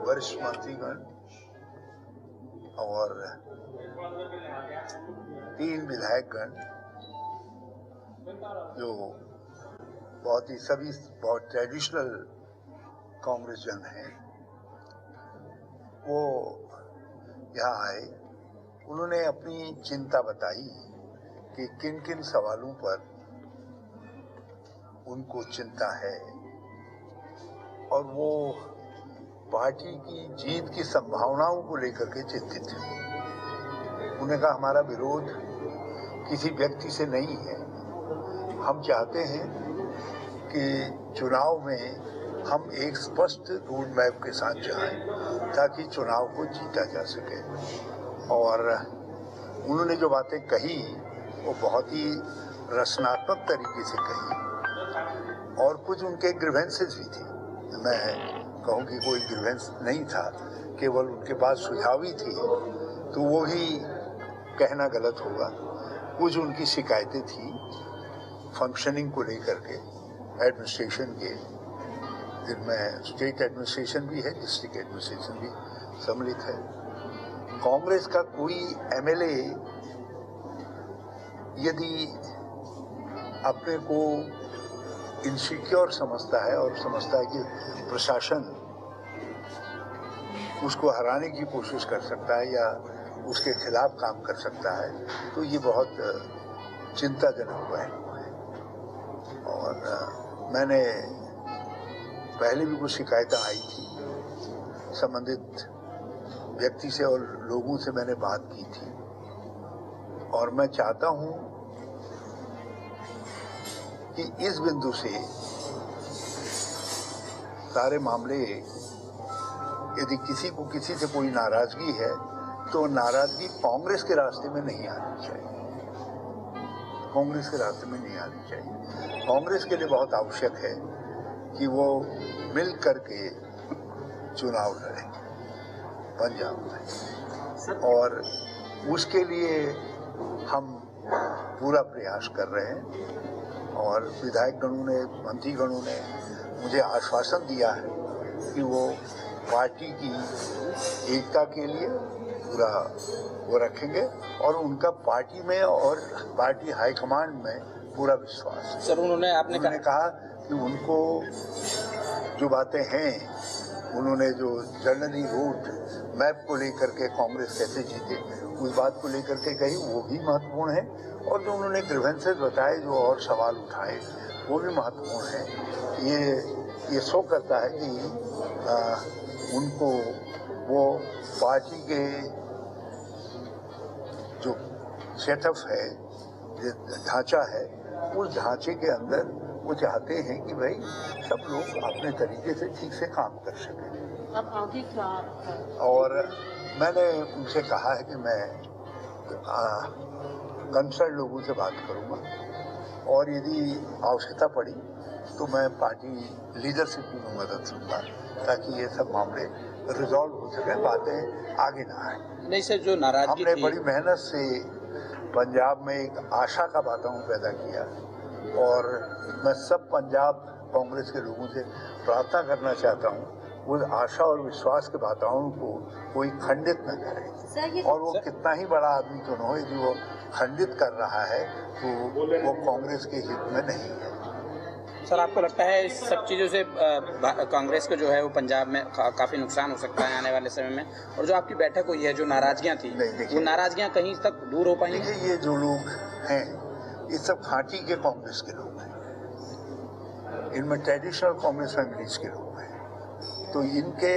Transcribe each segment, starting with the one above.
वरिष्ठ मंत्रीगण और 3 विधायकगण जो सभी बहुत ट्रेडिशनल कांग्रेस जन हैं, वो यहाँ आए। उन्होंने अपनी चिंता बताई कि किन किन सवालों पर उनको चिंता है और वो पार्टी की जीत की संभावनाओं को लेकर के चिंतित है। उन्होंने कहा हमारा विरोध किसी व्यक्ति से नहीं है, हम चाहते हैं कि चुनाव में हम एक स्पष्ट रोड मैप के साथ जाएं ताकि चुनाव को जीता जा सके। और उन्होंने जो बातें कही वो बहुत ही रचनात्मक तरीके से कही और कुछ उनके ग्रीवेंसेस भी थे। मैं कहूँ कि कोई ग्रीवेंस नहीं था, केवल उनके पास सुझाव ही थे, तो वो भी कहना गलत होगा। कुछ उनकी शिकायतें थी फंक्शनिंग को लेकर के, एडमिनिस्ट्रेशन के, जिनमें स्टेट एडमिनिस्ट्रेशन भी है, डिस्ट्रिक्ट एडमिनिस्ट्रेशन भी सम्मिलित है। कांग्रेस का कोई एमएलए यदि अपने को इनसिक्योर समझता है और समझता है कि प्रशासन उसको हराने की कोशिश कर सकता है या उसके खिलाफ काम कर सकता है, तो ये बहुत चिंताजनक है। और मैंने पहले भी कुछ शिकायतें आई थी, संबंधित व्यक्ति से और लोगों से मैंने बात की थी और मैं चाहता हूं कि इस बिंदु से सारे मामले, यदि किसी को किसी से कोई नाराजगी है तो नाराजगी कांग्रेस के रास्ते में नहीं आनी चाहिए। कांग्रेस के रास्ते में नहीं आनी चाहिए। कांग्रेस के लिए बहुत आवश्यक है कि वो मिल करके चुनाव लड़े पंजाब में, और उसके लिए हम पूरा प्रयास कर रहे हैं। और विधायक गणों ने, मंत्रीगणों ने मुझे आश्वासन दिया है कि वो पार्टी की एकता के लिए पूरा वो रखेंगे और उनका पार्टी में और पार्टी हाईकमांड में पूरा विश्वास है। सर, उन्होंने कहा कि उनको जो बातें हैं, उन्होंने जो जनरली रोड मैप को लेकर के कांग्रेस कैसे जीते उस बात को लेकर के कही, वो भी महत्वपूर्ण है। और जो उन्होंने ग्रीवेंसेस बताए, जो और सवाल उठाए, वो भी महत्वपूर्ण है। ये शो करता है कि उनको वो पार्टी के जो सेटअप है, जो ढांचा है, उस ढांचे के अंदर वो चाहते हैं कि भाई सब लोग अपने तरीके से ठीक से काम कर सकें। अब आगे क्या? और मैंने उनसे कहा है कि मैं कंसर्न लोगों से बात करूंगा और यदि आवश्यकता पड़ी तो मैं पार्टी लीडरशिप की मदद लूंगा ताकि ये सब मामले रिजॉल्व हो सके, बातें आगे ना आए। नहीं सर, जो नाराजगी हमने बड़ी मेहनत से पंजाब में एक आशा का वातावरण पैदा किया और मैं सब पंजाब कांग्रेस के लोगों से प्रार्थना करना चाहता हूँ उस आशा और विश्वास के वातावरण को कोई खंडित न करे। और वो कितना ही बड़ा आदमी क्यों न हो, यदि वो खंडित कर रहा है तो वो कांग्रेस के हित में नहीं है। सर, आपको लगता है इस सब चीज़ों से कांग्रेस को जो है वो पंजाब में काफ़ी नुकसान हो सकता है आने वाले समय में? और जो आपकी बैठक हुई है, जो नाराजगियाँ थी, वो नाराजगियाँ कहीं तक दूर हो पाएंगी? देखिए, ये जो लोग हैं ये सब खांटी के कांग्रेस के लोग हैं, इनमें ट्रेडिशनल कांग्रेस फैमिलीज के लोग हैं, तो इनके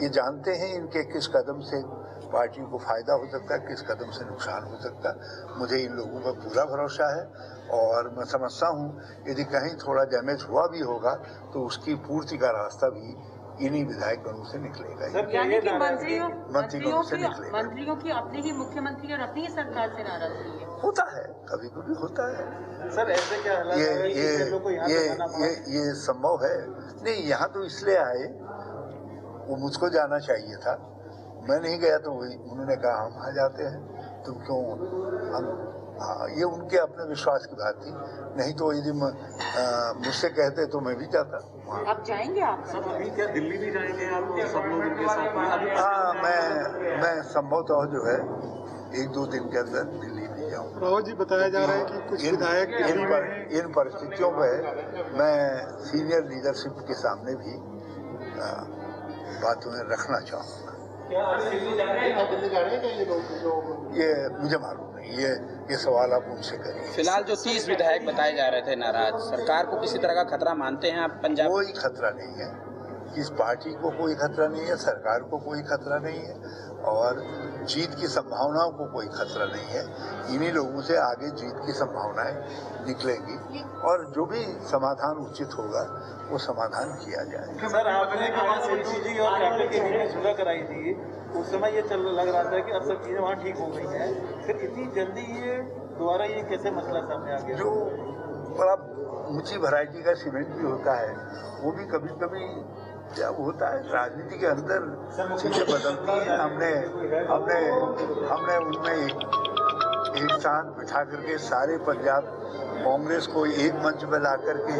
ये जानते हैं इनके किस कदम से पार्टी को फायदा हो सकता है, किस कदम से नुकसान हो सकता है। मुझे इन लोगों पर पूरा भरोसा है और मैं समझता हूँ यदि कहीं थोड़ा डैमेज हुआ भी होगा तो उसकी पूर्ति का रास्ता भी इन्हीं विधायक गणों से निकलेगा। यानी कि मंत्रियों से निकलेगा। मंत्रियों की अपनी ही मुख्यमंत्री और अपनी ही सरकार से नाराजगी है। होता है, कभी कभी होता है सर। ऐसे क्या हालात ये संभव है? नहीं, यहाँ तो इसलिए आए, वो मुझको जाना चाहिए था, मैं नहीं गया तो वही उन्होंने कहा हम आ जाते हैं, तुम क्यों, हम हाँ, ये उनके अपने विश्वास की बात थी, नहीं तो यदि मुझसे कहते तो मैं भी जाता। अब जाएंगे आप? सर अभी क्या दिल्ली भी जाएंगे आप सब लोग उनके साथ? हाँ, मैं संभवतः जो है 1-2 दिन के अंदर दिल्ली भी जाऊँ। रावत जी, बताया जा रहा है कि कुछ विधायक इन परिस्थितियों में मैं सीनियर लीडरशिप के सामने भी बातों में रखना चाहूँगा। दिल्ली जा रहे हैं क्या ये लोग? ये मुझे मालूम नहीं, ये सवाल आप उनसे करिए। फिलहाल जो 30 विधायक बताए जा रहे थे नाराज, सरकार को किसी तरह का खतरा मानते हैं आप पंजाब? कोई खतरा नहीं है, इस पार्टी को कोई खतरा नहीं है, सरकार को कोई खतरा नहीं है, और जीत की संभावनाओं को कोई खतरा नहीं है। इन्हीं लोगों से आगे जीत की संभावनाएं निकलेगी, और जो भी समाधान उचित होगा वो समाधान किया जाएगा। सर, आपने सिद्धू जी और कैप्टन के बीच में सुलह कराई थी, उस समय ये लग रहा था कि अब सब चीजें वहाँ ठीक हो गई हैं, फिर इतनी जल्दी ये दोबारा ये कैसे मसला सामने आ गया? जो बड़ा ऊंची वैरायटी का सीमेंट भी होता है, वो भी कभी कभी क्या होता है, राजनीति के अंदर चीजें बदलती हैं। हमने उनमें एक साथ बिठा करके सारे पंजाब कांग्रेस को एक मंच में ला करके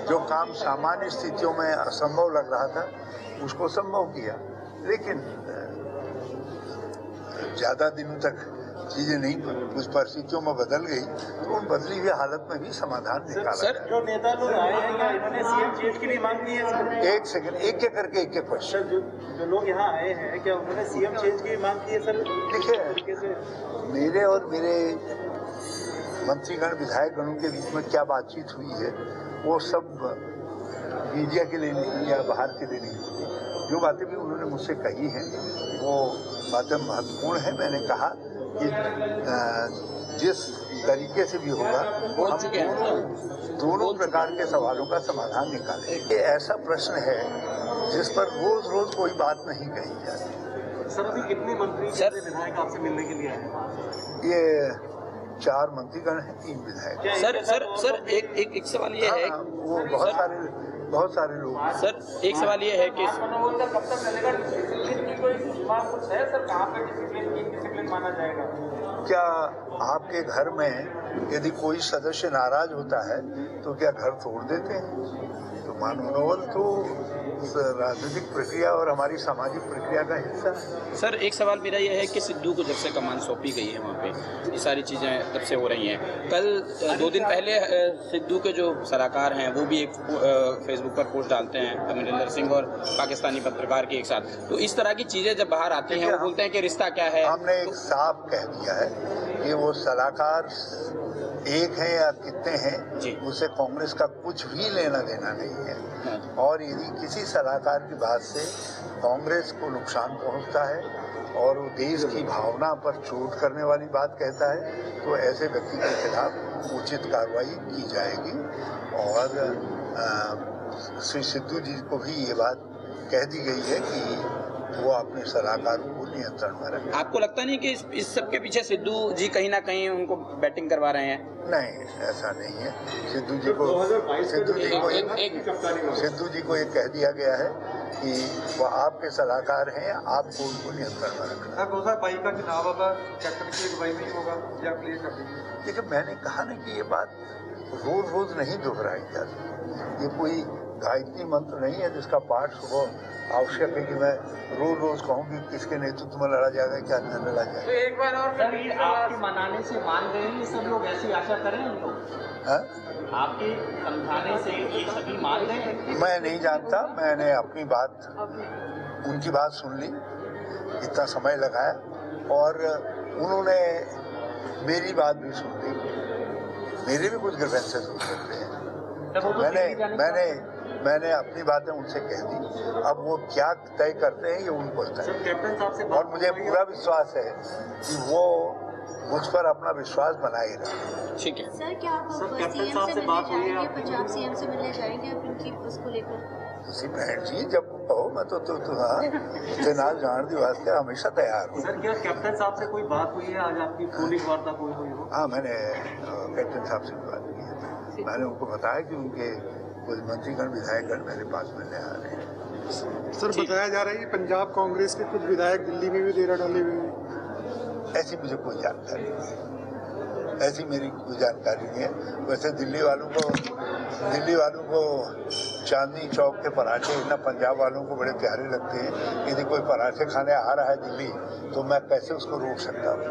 जो काम सामान्य स्थितियों में असंभव लग रहा था उसको संभव किया, लेकिन ज्यादा दिनों तक चीजें नहीं, कुछ परिस्थितियों में बदल गई, तो उन बदली हुई हालत में भी समाधान निकाला। सर, जो नेता लोग आए हैं क्या इन्होंने सीएम चेंज की भी मांग की है? सर, एक सेकंड, एक करके एक क्वेश्चन। जो लोग यहाँ आए हैं क्या उन्होंने सीएम चेंज की भी मांग की है? सर देखिए, मेरे और मेरे मंत्रीगण विधायकगणों के बीच में क्या बातचीत हुई है वो सब मीडिया के लिए नहीं या बाहर के लिए नहीं। जो बातें भी उन्होंने मुझसे कही हैं वो बातें महत्वपूर्ण हैं। मैंने कहा कि जिस तरीके से भी होगा हम दोनों प्रकार के सवालों का समाधान निकालेंगे। ये ऐसा प्रश्न है जिस पर रोज रोज कोई बात नहीं कही जाती। सर, अभी कितने मंत्री विधायक आपसे मिलने के लिए आए? ये 4 मंत्रीगण हैं, 3 विधायक। सर एक सवाल ये है, वो बहुत सारे लोग। सर एक सवाल ये है कि कब तक चलेगा? डिसिप्लिन की कोई कुछ है सर? कहाँ पे डिसिप्लिन माना जाएगा? क्या आपके घर में यदि कोई सदस्य नाराज होता है तो क्या घर तोड़ देते हैं? तो मनोबल तो राजनीतिक प्रक्रिया और हमारी सामाजिक प्रक्रिया का हिस्सा है। सर एक सवाल मेरा यह है कि सिद्धू को जब से कमान सौंपी गई है वहाँ पे ये सारी चीज़ें तब से हो रही हैं। कल 2 दिन पहले सिद्धू के जो सलाहकार हैं वो भी एक फेसबुक पर पोस्ट डालते हैं, अमरिंदर सिंह और पाकिस्तानी पत्रकार के एक साथ। तो इस तरह की चीज़ें जब बाहर आती हैं वो बोलते हैं कि रिश्ता क्या है। हमने एक साफ कह दिया है कि वो सलाहकार एक है या कितने हैं उससे कांग्रेस का कुछ भी लेना देना नहीं है, और यदि किसी सलाहकार की बात से कांग्रेस को नुकसान पहुंचता है और वो देश की भावना पर चोट करने वाली बात कहता है तो ऐसे व्यक्ति के खिलाफ उचित कार्रवाई की जाएगी। और श्री सिद्धू जी को भी ये बात कह दी गई है कि वो अपने सलाहकार को नियंत्रण में रखें। आपको लगता नहीं कि इस सब के पीछे सिद्धू जी कहीं ना कहीं उनको बैटिंग करवा रहे हैं? नहीं, ऐसा नहीं है। सिद्धू जी को ये कह दिया गया है कि वो आपके सलाहकार हैं, आपको उनको नियंत्रण में रखना। 2022 का चुनाव होगा, कैप्टन की अगुवाई में होगा या क्लियर कर दीजिए। देखिए, मैंने कहा ना कि ये बात रोज रोज नहीं दोहराई जाती। ये कोई गायत्री मंत्र नहीं है जिसका पाठ सुबह आवश्यक है कि मैं रोज रोज कहूँ कि किसके नेतृत्व में लड़ा जाएगा, क्या न लड़ा जाएगा। तो एक बार और आपके मनाने से मान गए ये सब लोग, ऐसी आशा करें हम लोग? आपके समझाने से ये सभी मान गए? मैं नहीं जानता, मैंने अपनी बात, उनकी बात सुन ली, इतना समय लगाया, और उन्होंने मेरी बात भी सुन ली। मेरे भी कुछ ग्रीवेंसेस हो सकते हैं। मैंने अपनी बातें उनसे कह दी, अब वो क्या तय करते हैं ये उनको तय है। और मुझे पूरा विश्वास है कि वो मुझ पर अपना विश्वास बनाए रहे। ठीक है सर, क्या आप सीएम से मिलने जाएंगे, पंजाब सीएम से मिलने जाएंगे आप इनकी उसको लेकर? ਤੁਸੀਂ ਭੈਣ ਜੀ जब कहो मैं तो हाँ उसके नाल जाने की वास्ते हमेशा तैयार हूँ। सर, क्या कैप्टन साहब से कोई बात हुई है आज आपकी? फोनिक वार्ता कोई हुई हो? हाँ, मैंने कैप्टन साहब से बात की है। मैंने उनको बताया कि उनके कुछ मंत्रीगण विधायकगण मेरे पास मिलने आ रहे हैं। सर बताया जा रहा है कि पंजाब कांग्रेस के कुछ विधायक दिल्ली में भी डेरा डाले हुए हैं। ऐसी मुझे कोई जानकारी नहीं है, ऐसी मेरी कोई जानकारी नहीं है। वैसे दिल्ली वालों को चांदनी चौक के पराठे ना पंजाब वालों को बड़े प्यारे लगते हैं। यदि कोई पराठे खाने आ रहा है दिल्ली तो मैं कैसे उसको रोक सकता हूँ।